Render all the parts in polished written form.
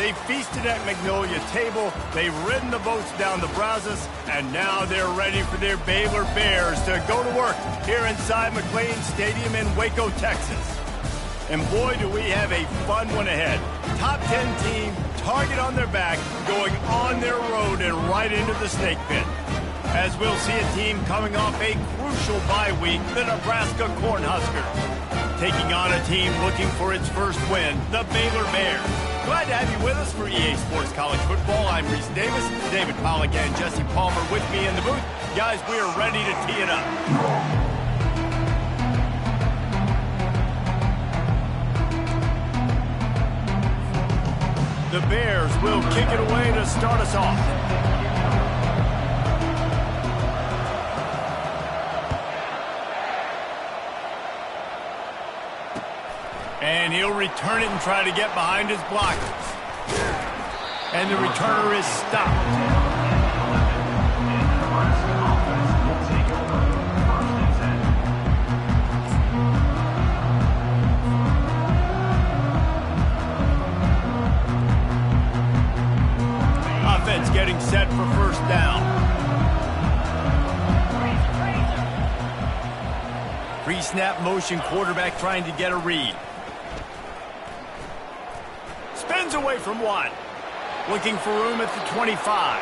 They feasted at Magnolia Table, they've ridden the boats down the Brazos, and now they're ready for their Baylor Bears to go to work here inside McLean Stadium in Waco, Texas. And boy, do we have a fun one ahead. Top 10 team, target on their back, going on their road and right into the snake pit. As we'll see a team coming off a crucial bye week, the Nebraska Cornhuskers, taking on a team looking for its first win, the Baylor Bears. Glad to have you with us for EA Sports College Football. I'm Reese Davis, David Pollack and Jesse Palmer with me in the booth. Guys, we are ready to tee it up. The Bears will kick it away to start us off. And he'll return it and try to get behind his blockers. And the returner is stopped. Offense getting set for first down. Pre-snap motion, quarterback trying to get a read. Spins away from one. Looking for room at the 25.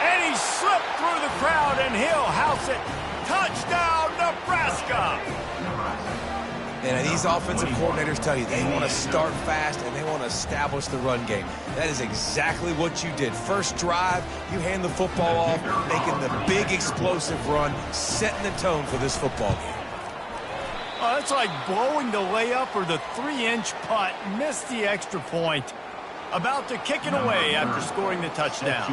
And he slipped through the crowd and he'll house it. Touchdown, Nebraska! And these offensive coordinators tell you they want to start fast and they want to establish the run game. That is exactly what you did. First drive, you hand the football off, making the big explosive run, setting the tone for this football game. Oh, it's like blowing the layup or the 3-inch putt. Missed the extra point. About to kick it away after scoring the touchdown.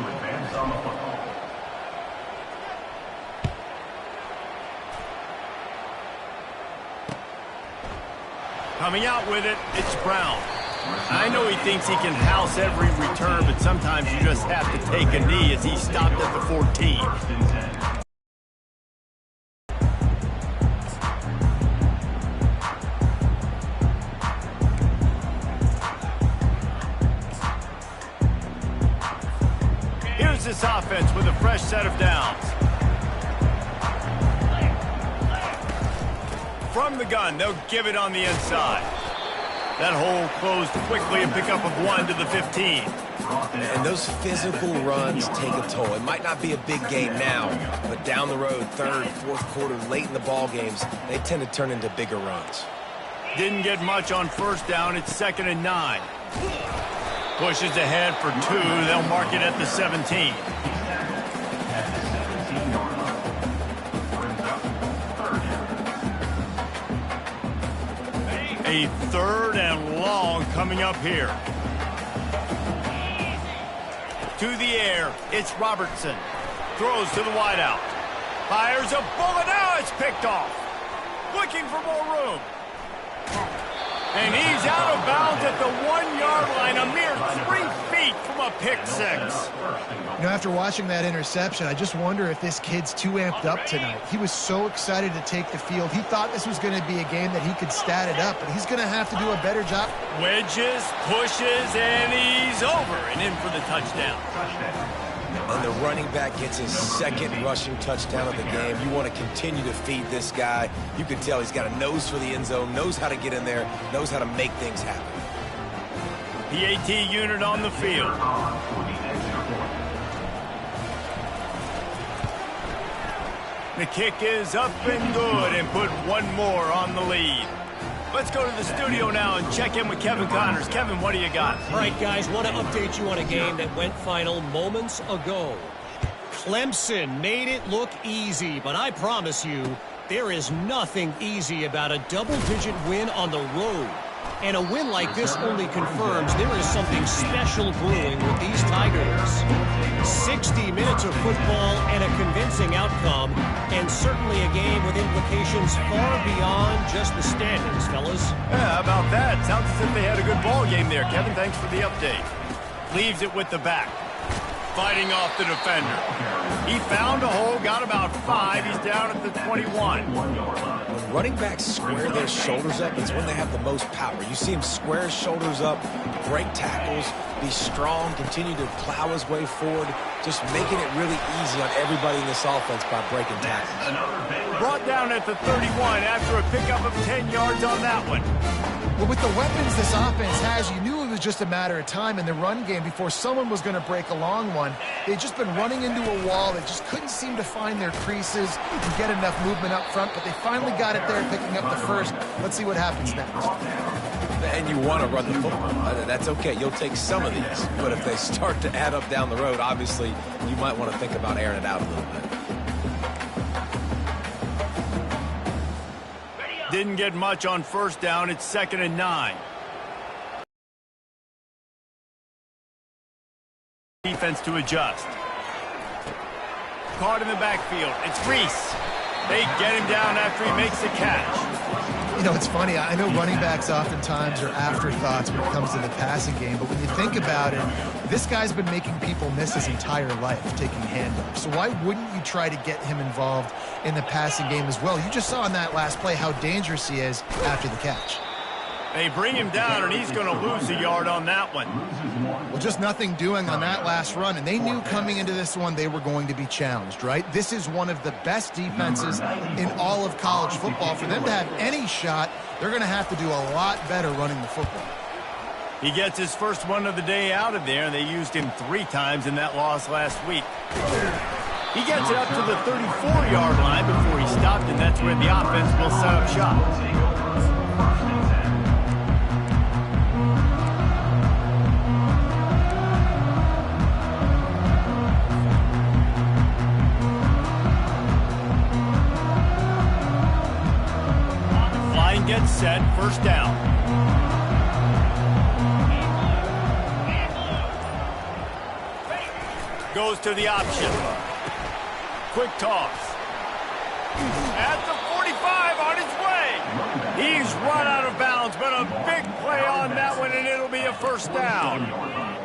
Coming out with it, it's Brown. I know he thinks he can house every return, but sometimes you just have to take a knee as he stopped at the 14. Here's this offense with a fresh set of downs. From the gun, they'll give it on the inside. That hole closed quickly, a pickup of 1 to the 15. And those physical runs take a toll. It might not be a big game now, but down the road, third, fourth quarter, late in the ball games, they tend to turn into bigger runs. Didn't get much on first down. It's 2nd and 9. Pushes ahead for 2. They'll mark it at the 17. A 3rd and long coming up here. To the air, it's Robertson. Throws to the wideout. Fires a bullet. Now it's picked off. Looking for more room. And he's out of bounds at the 1-yard line, a mere 3 feet from a pick six. You know, after watching that interception, I just wonder if this kid's too amped up tonight. He was so excited to take the field. He thought this was going to be a game that he could stat it up, but he's going to have to do a better job. Wedges, pushes, and he's over and in for the touchdown. And the running back gets his 2nd rushing touchdown of the game. You want to continue to feed this guy. You can tell he's got a nose for the end zone, knows how to get in there, knows how to make things happen. PAT unit on the field. The kick is up and good and put one more on the lead. Let's go to the studio now and check in with Kevin Connors. Kevin, what do you got? All right, guys, want to update you on a game that went final moments ago. Clemson made it look easy, but I promise you, there is nothing easy about a double-digit win on the road. And a win like this only confirms there is something special brewing with these Tigers. 60 minutes of football and a convincing outcome, and certainly a game with implications far beyond just the standings, fellas. Yeah, how about that? Sounds as if they had a good ball game there. Kevin, thanks for the update. Leaves it with the back. Fighting off the defender. He found a hole, got about 5. He's down at the 21. When running backs square their shoulders up, it's when they have the most power. You see him square his shoulders up, break tackles, be strong, continue to plow his way forward, just making it really easy on everybody in this offense by breaking tackles. Brought down at the 31 after a pickup of 10 yards on that one. Well, with the weapons this offense has, you knew it was just a matter of time in the run game before someone was going to break a long one. They'd just been running into a wall. They just couldn't seem to find their creases and get enough movement up front, but they finally got it there, picking up the first. Let's see what happens next. And you want to run the football. That's okay. You'll take some of these. But if they start to add up down the road, obviously, you might want to think about airing it out a little bit. Didn't get much on first down. It's 2nd and 9. Defense to adjust. Caught in the backfield. It's Reese. They get him down after he makes the catch. You know, it's funny. I know running backs oftentimes are afterthoughts when it comes to the passing game, but when you think about it, this guy's been making people miss his entire life taking handoffs. So why wouldn't you try to get him involved in the passing game as well? You just saw in that last play how dangerous he is after the catch. They bring him down, and he's going to lose a yard on that one. Well, just nothing doing on that last run, and they knew coming into this one they were going to be challenged, right? This is one of the best defenses in all of college football. For them to have any shot, they're going to have to do a lot better running the football. He gets his first one of the day out of there, and they used him 3 times in that loss last week. He gets it up to the 34-yard line before he stopped, and that's where the offense will set up shop. Gets set, first down. Goes to the option. Quick toss. At the 45 on his way. He's run out of bounds, but a big play on that one, and it'll be a first down.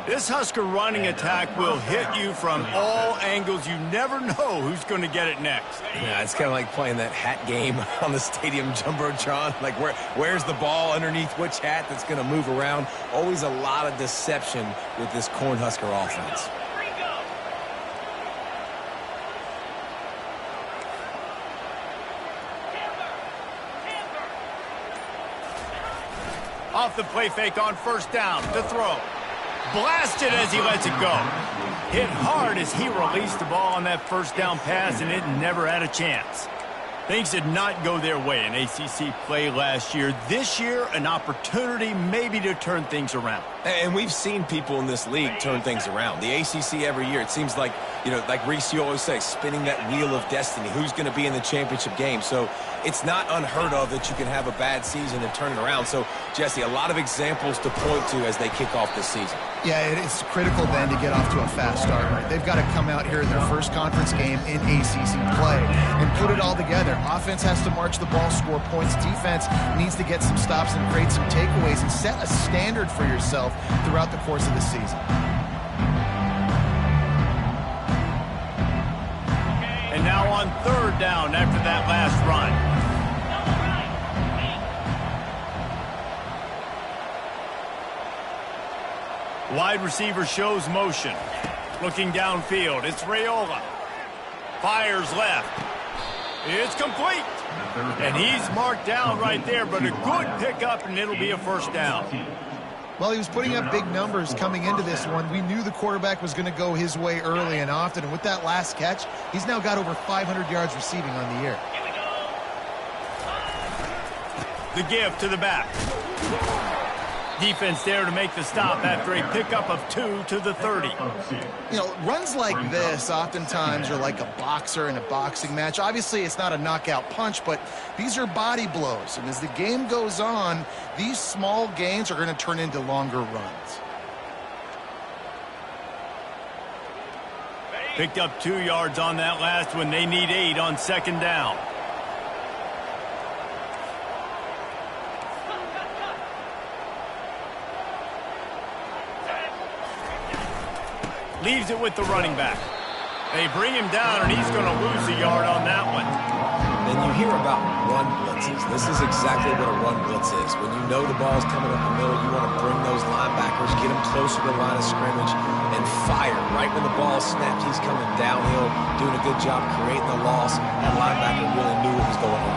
This Husker running attack will hit you from all angles. You never know who's going to get it next. Yeah, it's kind of like playing that hat game on the stadium jumbotron. Like, where's the ball underneath which hat that's going to move around? Always a lot of deception with this Cornhusker offense. Off the play fake on first down to throw. Blasted as he lets it go. Hit hard as he released the ball on that first down pass, and it never had a chance. Things did not go their way in ACC play last year. This year, an opportunity maybe to turn things around. And we've seen people in this league turn things around. The ACC every year, it seems like, you know, like Reese, you always say, spinning that wheel of destiny. Who's going to be in the championship game? So it's not unheard of that you can have a bad season and turn it around. So, Jesse, a lot of examples to point to as they kick off this season. Yeah, it's critical then to get off to a fast start, right? They've got to come out here in their first conference game in ACC play and put it all together. Offense has to march the ball, score points. Defense needs to get some stops and create some takeaways and set a standard for yourself throughout the course of the season. And now on third down after that last run. Wide receiver shows motion. Looking downfield, it's Raiola. Fires left. It's complete. And he's marked down right there, but a good pickup, and it'll be a first down. Well, he was putting up big numbers coming into this one. We knew the quarterback was going to go his way early and often, and with that last catch, he's now got over 500 yards receiving on the year. The give to the back. Defense there to make the stop after a pickup of 2 to the 30. You know, runs like this oftentimes are like a boxer in a boxing match. Obviously, it's not a knockout punch, but these are body blows. And as the game goes on, these small gains are going to turn into longer runs. Picked up 2 yards on that last one. They need 8 on second down. Leaves it with the running back. They bring him down, and he's going to lose a yard on that one. And you hear about run blitzes. This is exactly what a run blitz is. When you know the ball's coming up the middle, you want to bring those linebackers, get them closer to the line of scrimmage, and fire. Right when the ball snaps, he's coming downhill, doing a good job creating the loss. That linebacker really knew what was going on.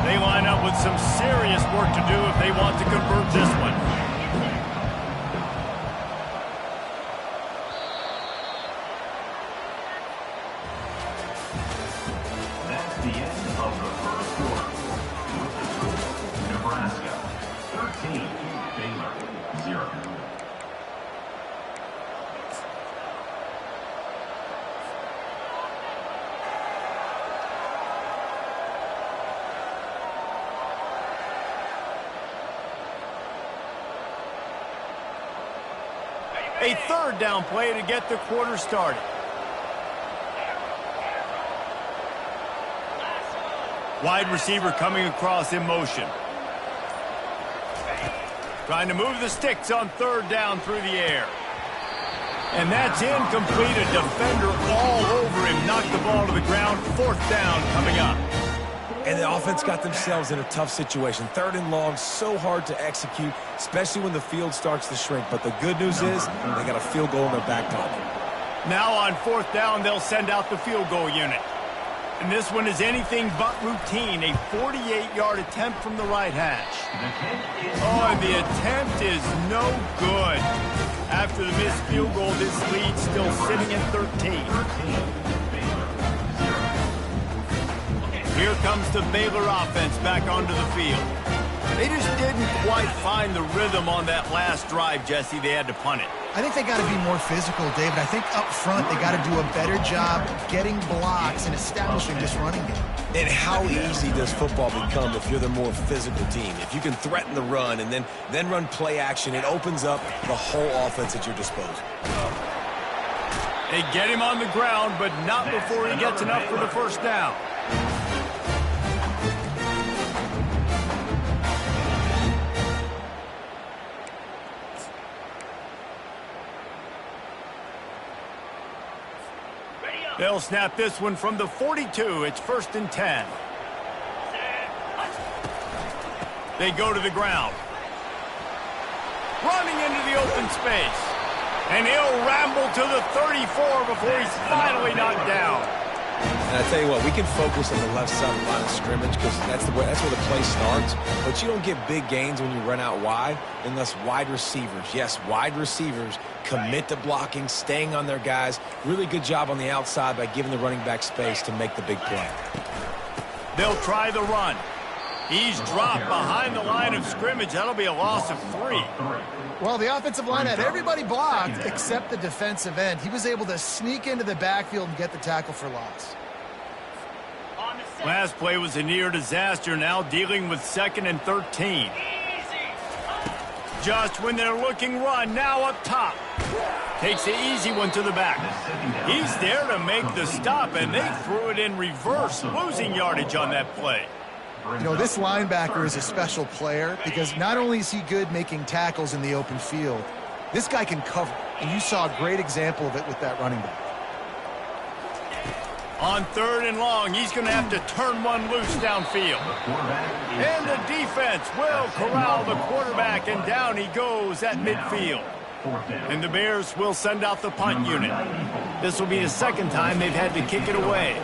They line up with some serious work to do if they want to convert this one. That's the end of the first quarter. Nebraska 13, Baylor 0. A third down play to get the quarter started. Wide receiver coming across in motion. Trying to move the sticks on third down through the air. And that's incomplete. A defender all over him. Knocked the ball to the ground. Fourth down coming up. And the offense got themselves in a tough situation. Third and long, so hard to execute, especially when the field starts to shrink. But the good news is they got a field goal in their back pocket. Now on fourth down, they'll send out the field goal unit. And this one is anything but routine. A 48-yard attempt from the right hash. Oh, and the attempt is no good. After the missed field goal, this lead's still sitting at 13. Here comes the Baylor offense back onto the field. They just didn't quite find the rhythm on that last drive, Jesse. They had to punt it. I think they got to be more physical, David. I think up front they got to do a better job getting blocks and establishing this running game. And how easy does football become if you're the more physical team? If you can threaten the run and then run play action, it opens up the whole offense at your disposal. They get him on the ground, but not before he gets enough for the first down. They'll snap this one from the 42. It's 1st and 10. They go to the ground. Running into the open space. And he'll ramble to the 34 before he's finally knocked down. And I tell you what, we can focus on the left side of the line of scrimmage because that's where the play starts. But you don't get big gains when you run out wide unless wide receivers, yes, wide receivers, commit to blocking, staying on their guys. Really good job on the outside by giving the running back space to make the big play. They'll try the run. He's dropped behind the line of scrimmage. That'll be a loss of 3. Well, the offensive line had everybody blocked except the defensive end. He was able to sneak into the backfield and get the tackle for loss. Last play was a near disaster, now dealing with 2nd and 13. Just when they're looking run, now up top. Takes the easy one to the back. He's there to make the stop, and they threw it in reverse, losing yardage on that play. You know, this linebacker is a special player because not only is he good making tackles in the open field, this guy can cover. And you saw a great example of it with that running back. On 3rd and long, he's going to have to turn one loose downfield. And the defense will corral the quarterback, and down he goes at midfield. And the Bears will send out the punt unit. This will be the second time they've had to kick it away.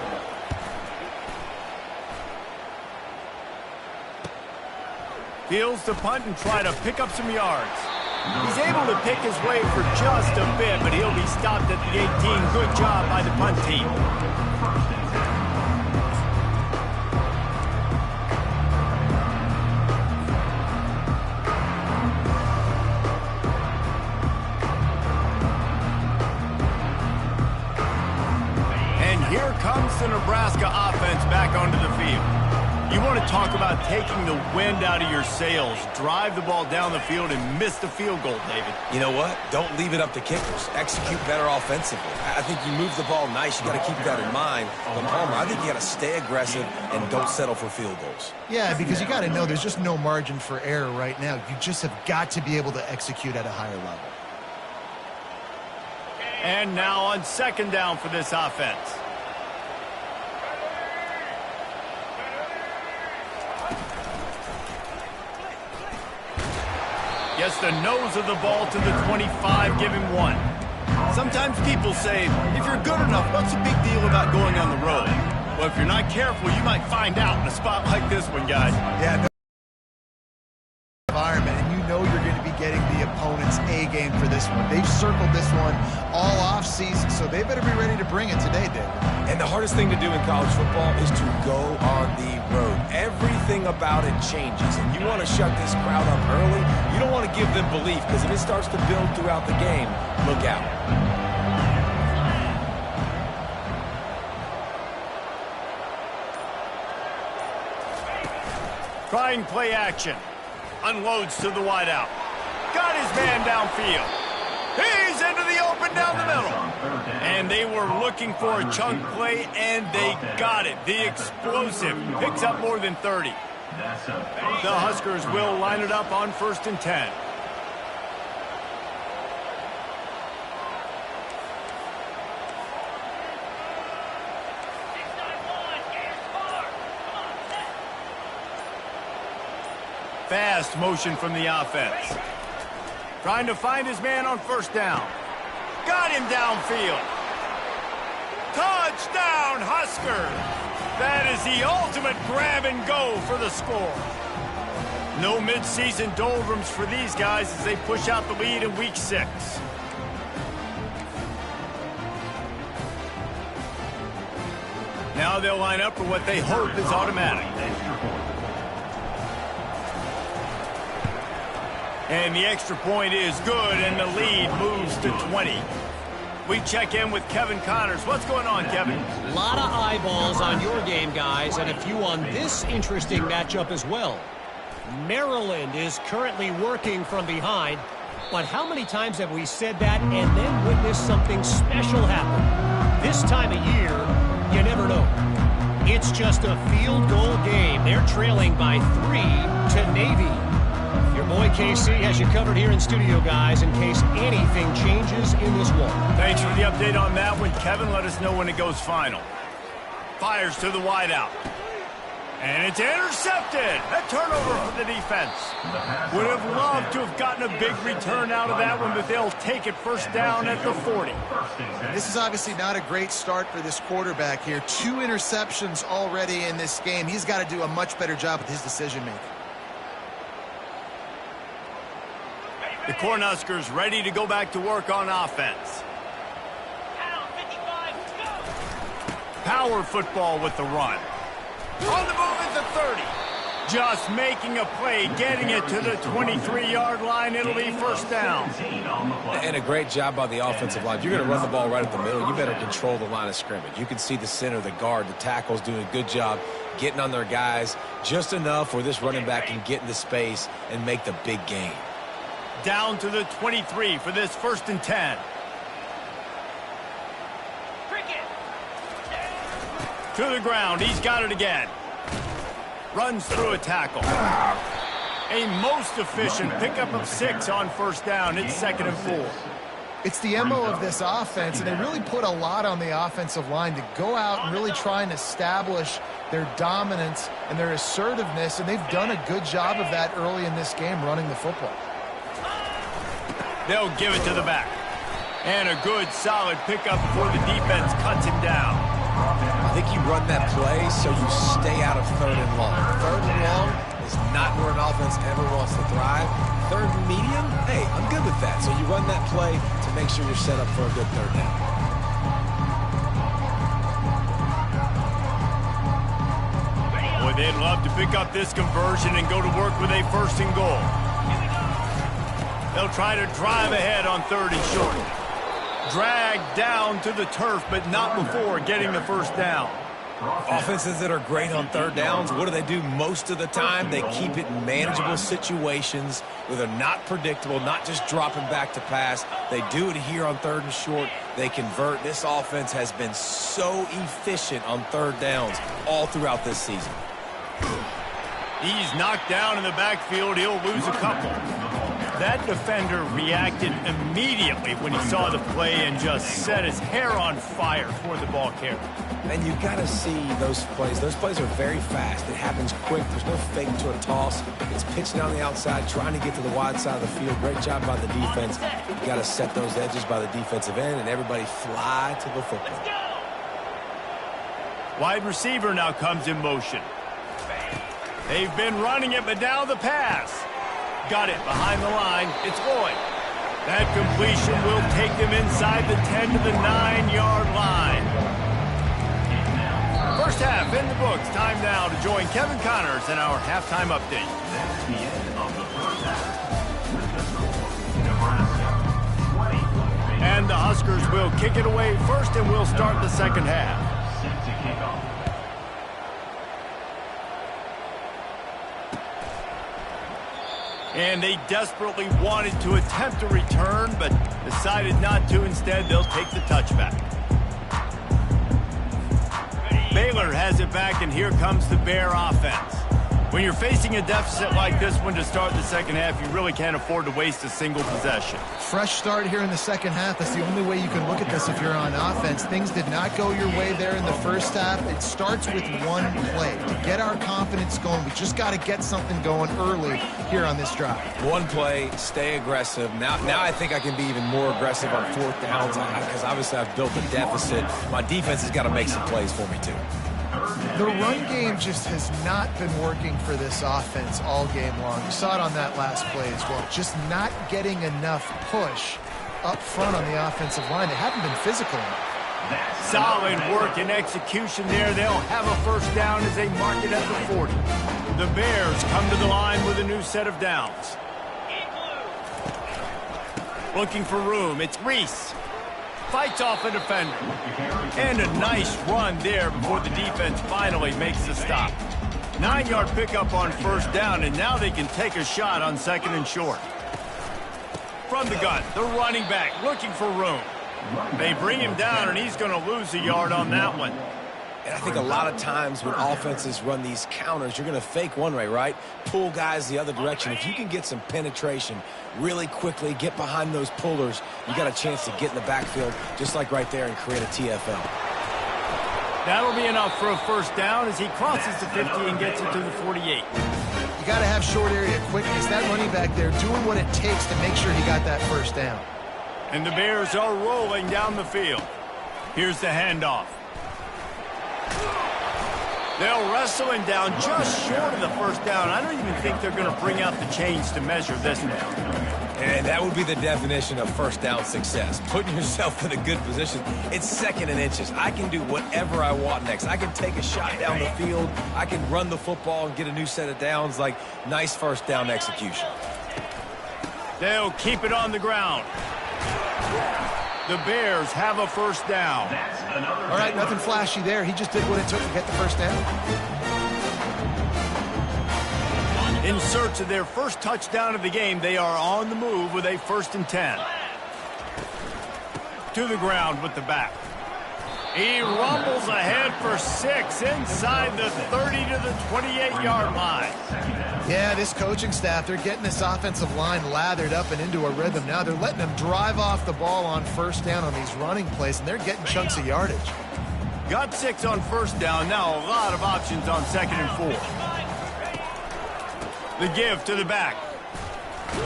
Fields to punt and try to pick up some yards. He's able to pick his way for just a bit, but he'll be stopped at the 18. Good job by the punt team. And here comes the Nebraska offense back onto the field. You want to talk about taking the wind out of your sails. Drive the ball down the field and miss the field goal, David. You know what? Don't leave it up to kickers. Execute better offensively. I think you move the ball nice. You got to keep that in mind. But Palmer, I think you got to stay aggressive and don't settle for field goals. Yeah, because you got to know there's just no margin for error right now. You just have got to be able to execute at a higher level. And now on second down for this offense. Gets the nose of the ball to the 25, give him 1. Sometimes people say, if you're good enough, what's the big deal about going on the road? Well, if you're not careful, you might find out in a spot like this one, guys. Yeah, no environment, and you know you're going to be getting the opponent's A game for this one. They've circled this one all off season, so they better be ready to bring it today, David. And the hardest thing to do in college football is to go on the road. Everything about it changes, and you want to shut this crowd up early. You don't want to give them belief, because if it starts to build throughout the game, look out. Trying play action. Unloads to the wideout. Got his man downfield. He's into the open down the middle. And they were looking for a chunk play, and they got it. The explosive picks up more than 30. The Huskers will line it up on 1st and 10. Fast motion from the offense. Trying to find his man on 1st down. Got him downfield. Touchdown, Huskers! That is the ultimate grab and go for the score. No midseason doldrums for these guys as they push out the lead in week 6. Now they'll line up for what they hope is automatic. And the extra point is good, and the lead moves to 20. We check in with Kevin Connors. What's going on, Kevin? A lot of eyeballs on your game, guys, and a few on this interesting matchup as well. Maryland is currently working from behind, but how many times have we said that and then witnessed something special happen? This time of year, you never know. It's just a field goal game. They're trailing by 3 to Navy. Your boy KC has you covered here in studio, guys, in case anything changes in this one. Thanks for the update on that one, Kevin. Let us know when it goes final. Fires to the wideout. And it's intercepted. A turnover for the defense. Would have loved to have gotten a big return out of that one, but they'll take it 1st down at the 40. This is obviously not a great start for this quarterback here. 2 interceptions already in this game. He's got to do a much better job with his decision-making. The Cornhuskers ready to go back to work on offense. Power football with the run. On the move at the 30. Just making a play, getting it to the 23-yard line. It'll be 1st down. And a great job by the offensive line. If you're going to run the ball right at the middle, you better control the line of scrimmage. You can see the center, the guard, the tackles doing a good job getting on their guys just enough where this running back can get into space and make the big gain. Down to the 23 for this 1st and 10. To the ground. He's got it again. Runs through a tackle. A most efficient pickup of 6 on 1st down. It's 2nd and 4. It's the MO of this offense, and they really put a lot on the offensive line to go out and really try and establish their dominance and their assertiveness, and they've done a good job of that early in this game running the football. They'll give it to the back. And a good, solid pickup before the defense cuts him down. I think you run that play so you stay out of 3rd and long. 3rd and long is not where an offense ever wants to thrive. 3rd and medium, hey, I'm good with that. So you run that play to make sure you're set up for a good 3rd down. Boy, they'd love to pick up this conversion and go to work with a 1st and goal. They'll try to drive ahead on 3rd and short. Dragged down to the turf, but not before getting the 1st down. Offenses that are great on 3rd downs, what do? Most of the time, they keep it in manageable situations where they're not predictable, not just dropping back to pass. They do it here on 3rd and short. They convert. This offense has been so efficient on 3rd downs all throughout this season. He's knocked down in the backfield. He'll lose a couple. That defender reacted immediately when he saw the play and just set his hair on fire for the ball carrier. And you got to see those plays. Those plays are very fast. It happens quick. There's no fake to a toss. It's pitched down the outside, trying to get to the wide side of the field. Great job by the defense. You got to set those edges by the defensive end, and everybody fly to the football. Wide receiver now comes in motion. They've been running it, but now the pass. Got it behind the line. It's Lloyd. That completion will take them inside the 10 to the 9-yard line. First half in the books. Time now to join Kevin Connors in our halftime update. That's the end of the first half. With the score, Nebraska 20. And the Huskers will kick it away first, and we'll start the second half. Set to kick off. And they desperately wanted to attempt a return, but decided not to. Instead, they'll take the touchback. Baylor has it back, and here comes the Bear offense. When you're facing a deficit like this one to start the second half, you really can't afford to waste a single possession. Fresh start here in the second half. That's the only way you can look at this if you're on offense. Things did not go your way there in the first half. It starts with one play. To get our confidence going, we just got to get something going early here on this drive. One play, stay aggressive. Now I think I can be even more aggressive on fourth downs because obviously I've built a deficit. My defense has got to make some plays for me too. The run game just has not been working for this offense all game long. You saw it on that last play as well. Just not getting enough push up front on the offensive line. They haven't been physical enough. Solid work and execution there. They'll have a first down as they mark it at the 40. The Bears come to the line with a new set of downs. Looking for room. It's Reese. Fights off a defender. And a nice run there before the defense finally makes the stop. 9-yard pickup on first down, and now they can take a shot on second and short. From the gun, the running back looking for room. They bring him down, and he's going to lose a yard on that one. And I think a lot of times when offenses run these counters, you're going to fake one way, right? Pull guys the other direction. If you can get some penetration really quickly, get behind those pullers, you got a chance to get in the backfield just like right there and create a TFL. That'll be enough for a first down as he crosses the 50 and gets it to the 48. You got to have short area quickness. That running back there doing what it takes to make sure he got that first down. And the Bears are rolling down the field. Here's the handoff. They'll wrestle him down just short of the first down. I don't even think they're going to bring out the chains to measure this now. And that would be the definition of first down success. Putting yourself in a good position. It's second and inches. I can do whatever I want next. I can take a shot down the field. I can run the football and get a new set of downs. Like, nice first down execution. They'll keep it on the ground. The Bears have a first down. All right, nothing flashy there. He just did what it took to get the first down. In search of their first touchdown of the game, they are on the move with a 1st and 10. To the ground with the back. He rumbles ahead for 6 inside the 30 to the 28-yard line. Yeah, this coaching staff, they're getting this offensive line lathered up and into a rhythm now. They're letting them drive off the ball on first down on these running plays, and they're getting chunks of yardage. Got 6 on first down. Now a lot of options on 2nd and 4. The give to the back.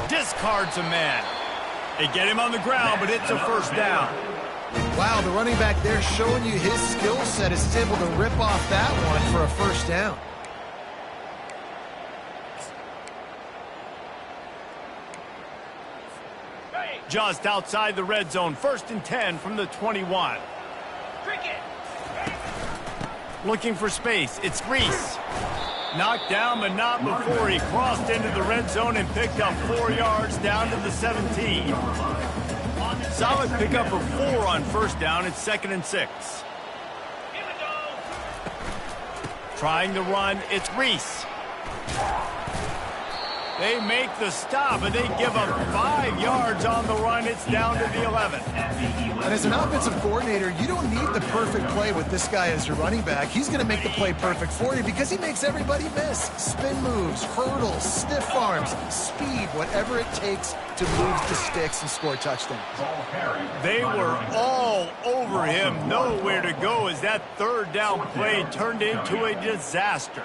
Discards a man. They get him on the ground, but it's a first down. Wow, the running back there showing you his skill set is able to rip off that one for a first down. Just outside the red zone, 1st and 10 from the 21. Looking for space, it's Reese. Knocked down, but not before he crossed into the red zone and picked up 4 yards down to the 17. Solid pickup of 4 on first down. It's 2nd and 6. Trying to run, it's Reese. They make the stop, and they give up 5 yards on the run. It's down to the 11. And as an offensive coordinator, you don't need the perfect play with this guy as your running back. He's going to make the play perfect for you because he makes everybody miss. Spin moves, hurdles, stiff arms, speed, whatever it takes to move the sticks and score touchdowns. They were all over him, nowhere to go as that third down play turned into a disaster.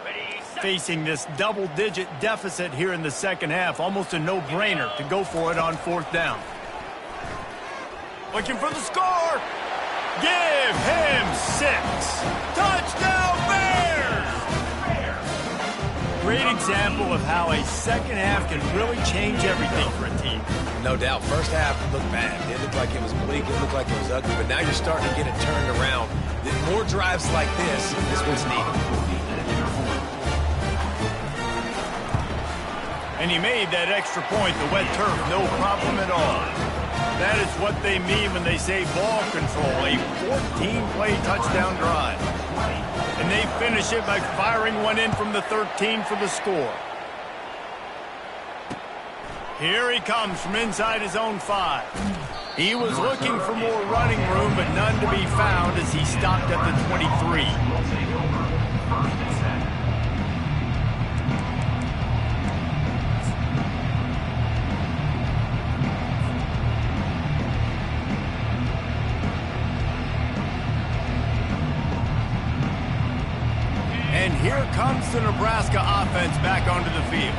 Facing this double-digit deficit here in the second half, almost a no-brainer to go for it on 4th down. Looking for the score. Give him 6. Touchdown Bears! Great example of how a second half can really change everything for a team. No doubt. First half looked bad. It looked like it was bleak. It looked like it was ugly. But now you're starting to get it turned around. More drives like this is what's needed. And he made that extra point, the wet turf, no problem at all. That is what they mean when they say ball control, a 14-play touchdown drive. And they finish it by firing one in from the 13 for the score. Here he comes from inside his own 5. He was looking for more running room, but none to be found as he stopped at the 23. And here comes the Nebraska offense back onto the field.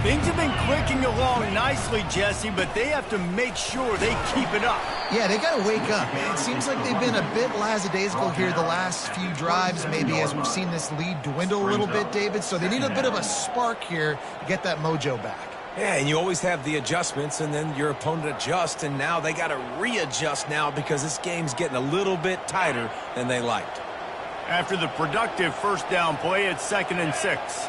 Things have been clicking along nicely, Jesse, but they have to make sure they keep it up. Yeah, they got to wake up. It seems like they've been a bit lackadaisical here the last few drives, maybe as we've seen this lead dwindle a little bit, David. So they need a bit of a spark here to get that mojo back. Yeah, and you always have the adjustments, and then your opponent adjusts, and now they got to readjust now because this game's getting a little bit tighter than they liked. After the productive first down play, it's 2nd and 6.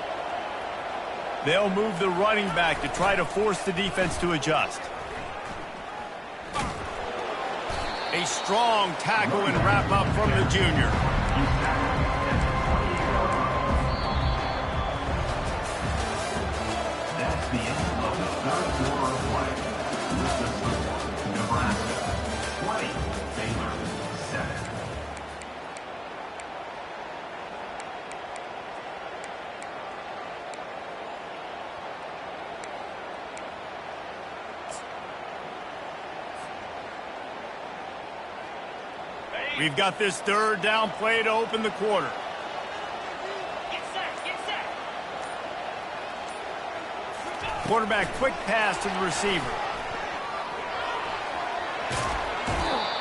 They'll move the running back to try to force the defense to adjust. A strong tackle and wrap up from the junior. That's the end of the third quarter of play. This is the score. Nebraska 20, Baylor 7. We've got this third down play to open the quarter. Get set, get set. Quarterback quick pass to the receiver.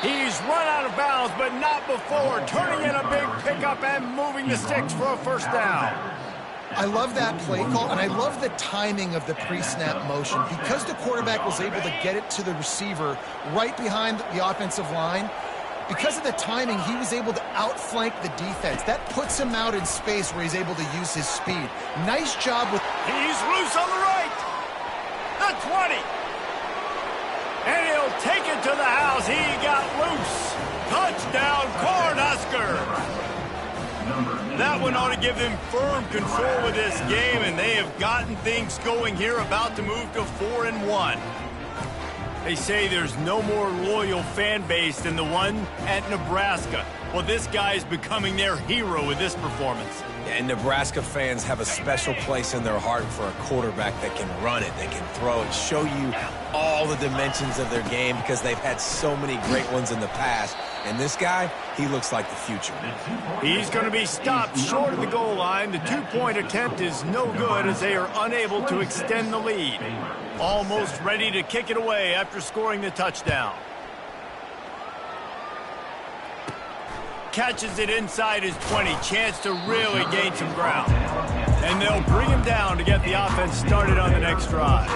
He's run out of bounds, but not before. Turning in a big pickup and moving the sticks for a first down. I love that play call, and I love the timing of the pre-snap motion. Because the quarterback was able to get it to the receiver right behind the offensive line, because of the timing, he was able to outflank the defense. That puts him out in space where he's able to use his speed. Nice job with... He's loose on the right. The 20. And he'll take it to the house. He got loose. Touchdown, Cornhusker. That one ought to give them firm control of this game, and they have gotten things going here, about to move to 4-1. They say there's no more loyal fan base than the one at Nebraska. Well, this guy is becoming their hero with this performance. And Nebraska fans have a special place in their heart for a quarterback that can run it, that can throw it, show you all the dimensions of their game because they've had so many great ones in the past. And this guy, he looks like the future. He's going to be stopped short of the goal line. The two-point attempt is no good as they are unable to extend the lead. Almost ready to kick it away after scoring the touchdown. Catches it inside his 20. Chance to really gain some ground. And they'll bring him down to get the offense started on the next drive.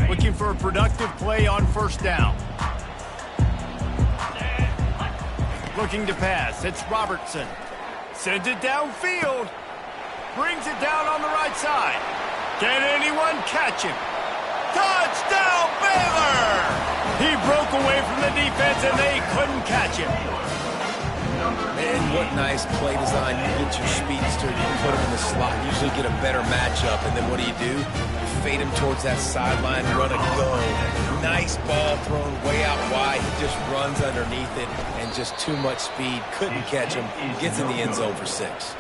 Looking for a productive play on first down. Looking to pass. It's Robertson. Sends it downfield. Brings it down on the right side. Can anyone catch him? Touchdown, Baylor! He broke away from the defense and they couldn't catch him. And what nice play design. You get your speedster, you put him in the slot, usually get a better matchup, and then what do? You fade him towards that sideline, run a go. Nice ball thrown way out wide. He just runs underneath it, and just too much speed. Couldn't catch him. Gets in the end zone for 6.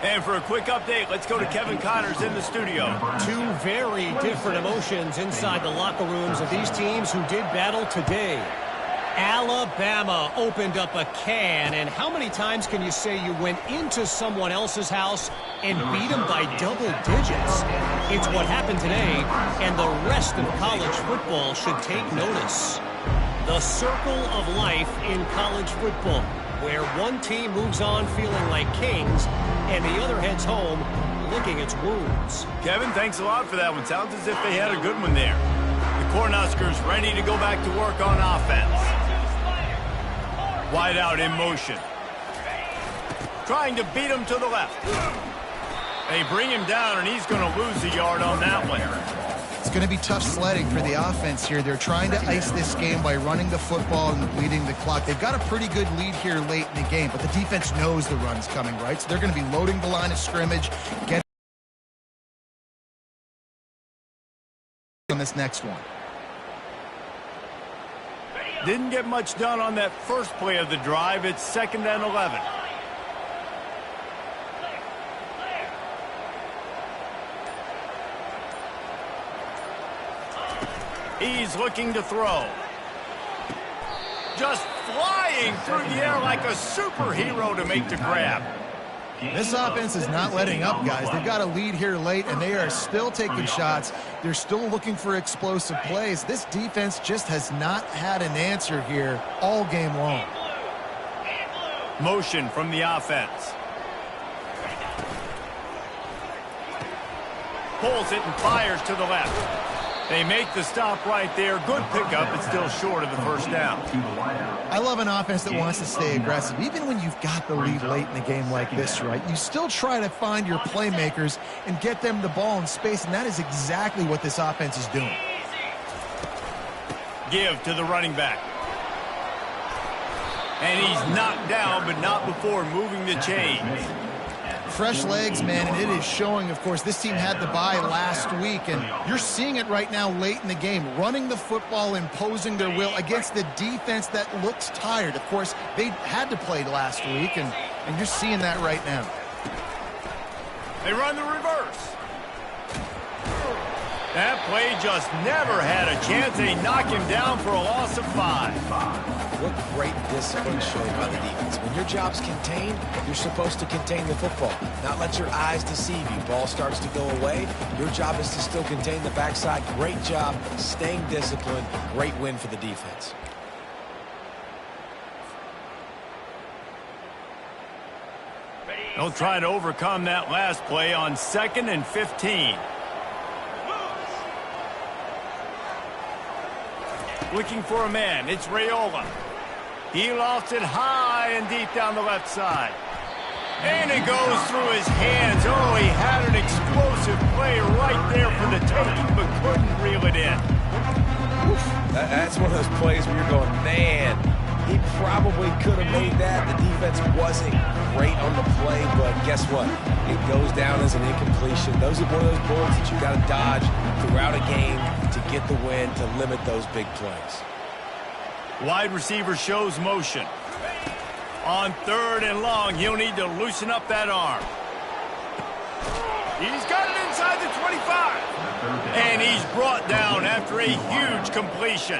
And for a quick update, let's go to Kevin Connors in the studio. Two very different emotions inside the locker rooms of these teams who did battle today. Alabama opened up a can, and how many times can you say you went into someone else's house and beat them by double digits? It's what happened today, and the rest of college football should take notice. The circle of life in college football, where one team moves on feeling like kings, and the other heads home licking its wounds. Kevin, thanks a lot for that one. Sounds as if they had a good one there. The Cornhuskers ready to go back to work on offense. Wide out in motion. Trying to beat him to the left. They bring him down, and he's going to lose a yard on that one. It's going to be tough sledding for the offense here. They're trying to ice this game by running the football and bleeding the clock. They've got a pretty good lead here late in the game, but the defense knows the run's coming, right? So they're going to be loading the line of scrimmage, getting on this next one. Didn't get much done on that first play of the drive. It's 2nd and 11. He's looking to throw. Just flying through the air like a superhero to make the grab. This offense is not letting up, guys. They've got a lead here late, and they are still taking shots. They're still looking for explosive plays. This defense just has not had an answer here all game long. Motion from the offense. Pulls it and fires to the left. They make the stop right there. Good pickup. It's still short of the first down. I love an offense that wants to stay aggressive. Even when you've got the lead late in the game like this, right, you still try to find your playmakers and get them the ball in space, and that is exactly what this offense is doing. Give to the running back. And he's knocked down, but not before moving the chains. Fresh legs, man, and it is showing, of course. This team had the bye last week, and you're seeing it right now late in the game, running the football, imposing their will against the defense that looks tired. Of course, they had to play last week, and you're seeing that right now. They run the reverse. That play just never had a chance. They knock him down for a loss of 5. What great discipline shown by the defense. When your job's contained, you're supposed to contain the football, not let your eyes deceive you. Ball starts to go away. Your job is to still contain the backside. Great job staying disciplined. Great win for the defense. They'll try to overcome that last play on 2nd and 15. Looking for a man. It's Raiola. He lofts it high and deep down the left side. And it goes through his hands. Oh, he had an explosive play right there for the taking, but couldn't reel it in. That's one of those plays where you're going, man, he probably could have made that. The defense wasn't great on the play, but guess what? It goes down as an incompletion. Those are one of those bullets that you got to dodge throughout a game to get the win, to limit those big plays. Wide receiver shows motion. On 3rd and long, he'll need to loosen up that arm. He's got it inside the 25. And he's brought down after a huge completion.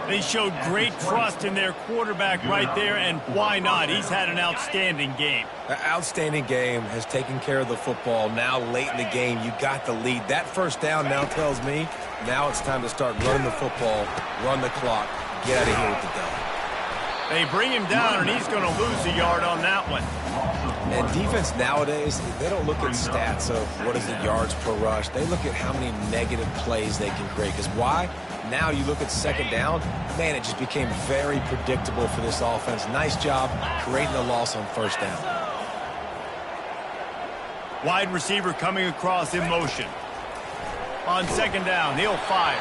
They showed great trust in their quarterback right there, and why not? He's had an outstanding game. An outstanding game, has taken care of the football. Now late in the game, you got the lead. That first down now tells me now it's time to start running the football, run the clock, get out of here with the dub. They bring him down, and he's going to lose a yard on that one. And defense nowadays, they don't look at stats of what is the yards per rush. They look at how many negative plays they can create. Because why? Now you look at 2nd down, man, it just became very predictable for this offense. Nice job creating the loss on 1st down. Wide receiver coming across in motion. On second down, he'll fire.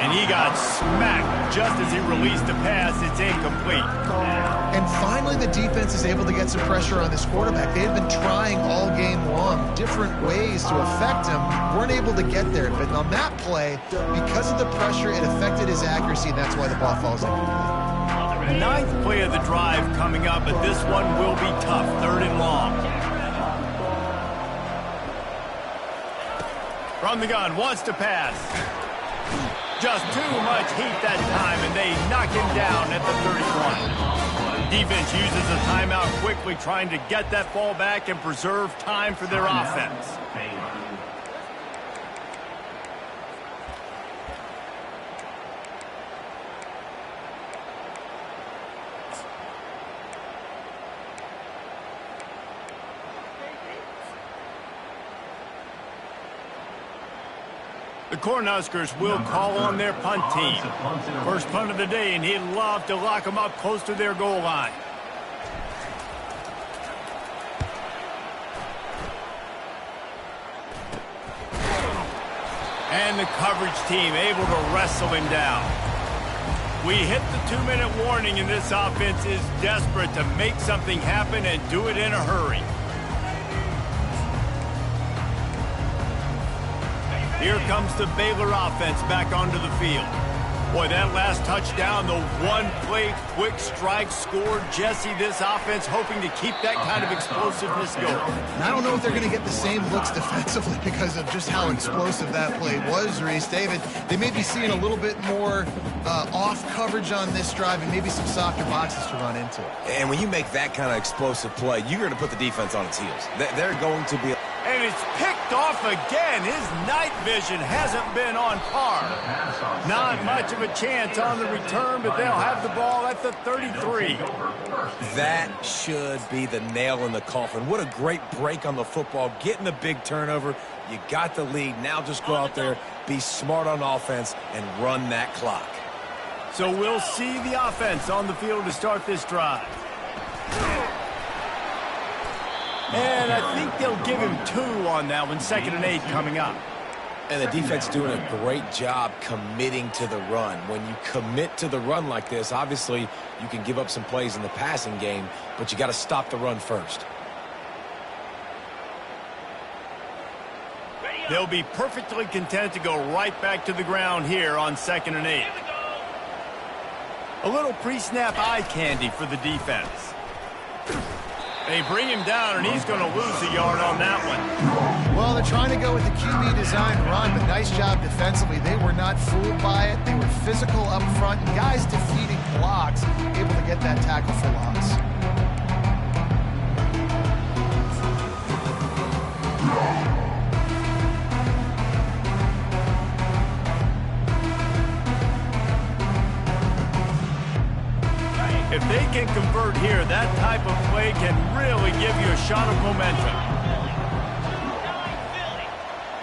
And he got smacked just as he released the pass. It's incomplete. And finally, the defense is able to get some pressure on this quarterback. They had been trying all game long different ways to affect him. Weren't able to get there. But on that play, because of the pressure, it affected his accuracy, and that's why the ball falls incomplete. Ninth play of the drive coming up, but this one will be tough. 3rd and long. From the gun, wants to pass. Just too much heat that time, and they knock him down at the 31. Defense uses a timeout quickly, trying to get that ball back and preserve time for their offense. The Cornhuskers will call on their punt team. First punt of the day, and he'd love to lock them up close to their goal line. And the coverage team able to wrestle him down. We hit the 2-minute warning, and this offense is desperate to make something happen and do it in a hurry. Here comes the Baylor offense back onto the field. Boy, that last touchdown, the one-play quick strike scored. Jesse, this offense hoping to keep that kind of explosiveness going. And I don't know if they're going to get the same looks defensively because of just how explosive that play was, Reese. David, they may be seeing a little bit more off coverage on this drive and maybe some softer boxes to run into. And when you make that kind of explosive play, you're going to put the defense on its heels. They're going to be... And it's picked off again. His night vision hasn't been on par. Not much of a chance on the return, but they'll have the ball at the 33. That should be the nail in the coffin. What a great break on the football. Getting the big turnover. You got the lead. Now just go out there, be smart on offense, and run that clock. So we'll see the offense on the field to start this drive. And I think they'll give him 2 on that one. 2nd and 8 coming up. And the defense doing a great job committing to the run. When you commit to the run like this, obviously you can give up some plays in the passing game, but you got to stop the run first. They'll be perfectly content to go right back to the ground here on 2nd and 8. A little pre-snap eye candy for the defense. They bring him down, and he's going to lose a yard on that one. Well, they're trying to go with the QB design run, but nice job defensively. They were not fooled by it. They were physical up front, and guys defeating blocks, able to get that tackle for loss. If they can convert here, that type of play can really give you a shot of momentum.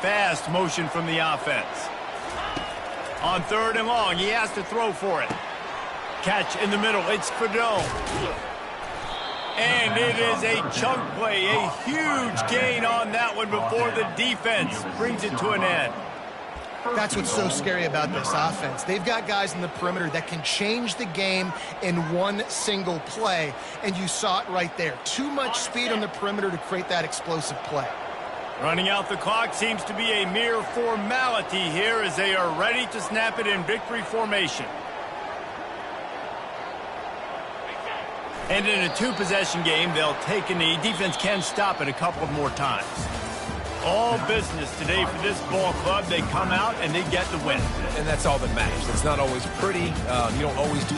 Fast motion from the offense. On 3rd and long, he has to throw for it. Catch in the middle, it's Fadone. And it is a chunk play, a huge gain on that one before the defense brings it to an end. That's what's so scary about this offense. They've got guys in the perimeter that can change the game in one single play, and you saw it right there. Too much speed on the perimeter to create that explosive play. Running out the clock seems to be a mere formality here as they are ready to snap it in victory formation. And in a 2-possession game, they'll take a knee. Defense can stop it a couple of more times. All business today for this ball club. They come out and they get the win. And that's all that matters. It's not always pretty. You don't always do